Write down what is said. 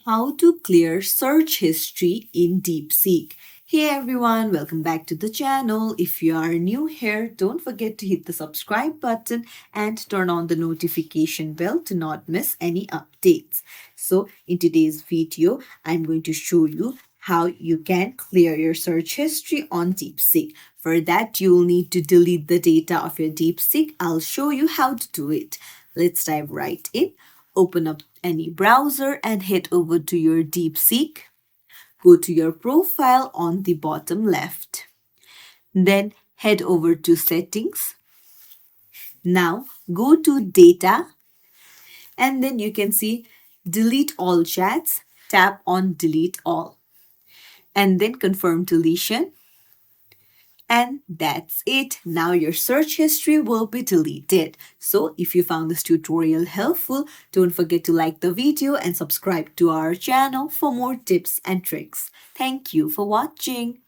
How to clear search history in DeepSeek. Hey everyone, welcome back to the channel. If you are new here, don't forget to hit the subscribe button and turn on the notification bell to not miss any updates. So, in today's video, I'm going to show you how you can clear your search history on DeepSeek. For that, you'll need to delete the data of your DeepSeek. I'll show you how to do it. Let's dive right in. Open up any browser and head over to your DeepSeek. Go to your profile on the bottom left. Then head over to settings. Now go to data and then you can see delete all chats. Tap on delete all and then confirm deletion. And that's it. Now your search history will be deleted. So if you found this tutorial helpful, don't forget to like the video and subscribe to our channel for more tips and tricks. Thank you for watching.